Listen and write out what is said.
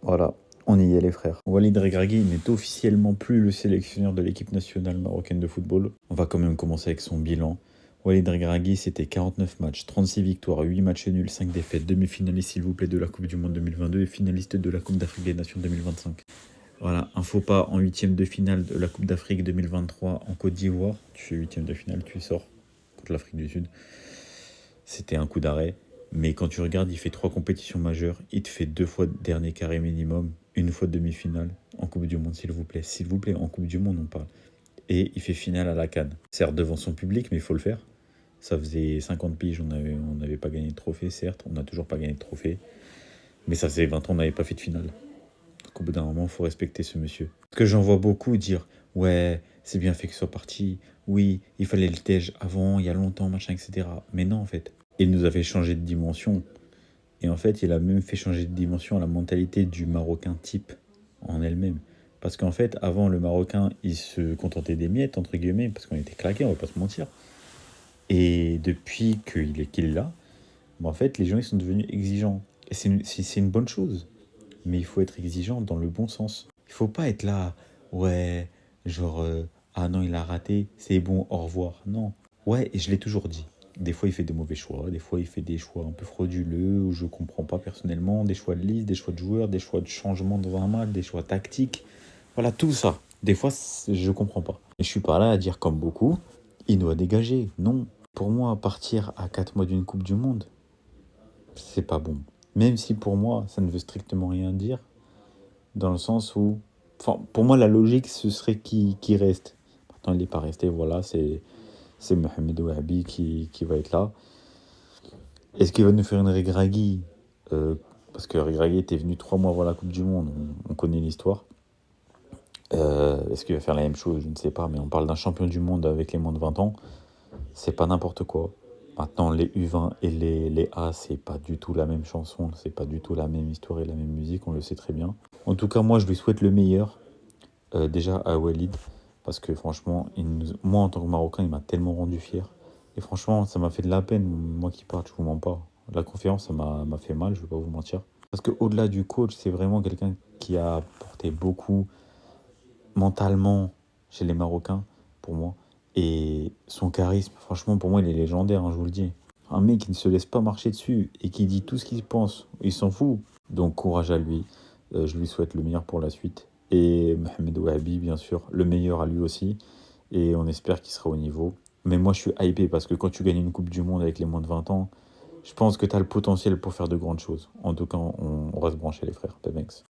Voilà, on y est les frères. Walid Regragui n'est officiellement plus le sélectionneur de l'équipe nationale marocaine de football. On va quand même commencer avec son bilan. Walid Regragui, c'était 49 matchs, 36 victoires, 8 matchs nuls, 5 défaites, demi-finaliste s'il vous plaît de la Coupe du Monde 2022 et finaliste de la Coupe d'Afrique des Nations 2025. Voilà, un faux pas en huitième de finale de la Coupe d'Afrique 2023 en Côte d'Ivoire. Tu fais huitième de finale, tu sors contre l'Afrique du Sud. C'était un coup d'arrêt. Mais quand tu regardes, il fait 3 compétitions majeures. Il te fait 2 fois dernier carré minimum, une fois demi-finale en Coupe du Monde, s'il vous plaît. S'il vous plaît, en Coupe du Monde, on parle. Et il fait finale à la CAN. Certes, devant son public, mais il faut le faire. Ça faisait 50 piges, on n'avait pas gagné de trophée, certes. On n'a toujours pas gagné de trophée. Mais ça faisait 20 ans, on n'avait pas fait de finale. Donc au bout d'un moment, il faut respecter ce monsieur. Parce que j'en vois beaucoup dire « Ouais, c'est bien fait qu'il soit parti. Oui, il fallait le tège avant, il y a longtemps, machin, etc. » Mais non, en fait. Il nous a fait changer de dimension. Et en fait, il a même fait changer de dimension à la mentalité du Marocain type en elle-même. Parce qu'en fait, avant, le Marocain, il se contentait des miettes, entre guillemets, parce qu'on était claqués, on va pas se mentir. Et depuis qu'il est là, en fait, les gens, ils sont devenus exigeants. Et c'est une bonne chose. Mais il faut être exigeant dans le bon sens. Il faut pas être là, ouais, genre, ah non, il a raté, c'est bon, au revoir. Non. Ouais, et je l'ai toujours dit. Des fois, il fait des mauvais choix, des fois, il fait des choix un peu frauduleux, où je comprends pas personnellement, des choix de liste, des choix de joueurs, des choix de changement dans un match, des choix tactiques. Voilà, tout ça. Des fois, je comprends pas. Et je suis pas là à dire comme beaucoup, il doit dégager. Non. Pour moi, partir à 4 mois d'une Coupe du Monde, c'est pas bon. Même si pour moi, ça ne veut strictement rien dire, dans le sens où, enfin, pour moi, la logique, ce serait qu'il reste. Maintenant, il n'est pas resté, voilà, c'est Mohamed Ouahabi qui va être là. Est-ce qu'il va nous faire une Regragui parce que Regragui était venu 3 mois avant la Coupe du Monde, on connaît l'histoire. Est-ce qu'il va faire la même chose? Je ne sais pas, mais on parle d'un champion du monde avec les moins de 20 ans. C'est pas n'importe quoi. Maintenant, les U20 et les A, c'est pas du tout la même chanson, c'est pas du tout la même histoire et la même musique, on le sait très bien. En tout cas, moi, je lui souhaite le meilleur, déjà à Walid, parce que franchement, moi, en tant que Marocain, il m'a tellement rendu fier. Et franchement, ça m'a fait de la peine, moi qui parle, je vous mens pas. La confiance, ça m'a fait mal, je vais pas vous mentir. Parce qu'au-delà du coach, c'est vraiment quelqu'un qui a apporté beaucoup mentalement chez les Marocains, pour moi. Et son charisme, franchement, pour moi, il est légendaire, hein, je vous le dis. Un mec qui ne se laisse pas marcher dessus et qui dit tout ce qu'il pense, il s'en fout. Donc courage à lui, je lui souhaite le meilleur pour la suite. Et Mohamed Ouahabi, bien sûr, le meilleur à lui aussi. Et on espère qu'il sera au niveau. Mais moi, je suis hypé parce que quand tu gagnes une Coupe du Monde avec les moins de 20 ans, je pense que tu as le potentiel pour faire de grandes choses. En tout cas, on reste branchés les frères. Pemex.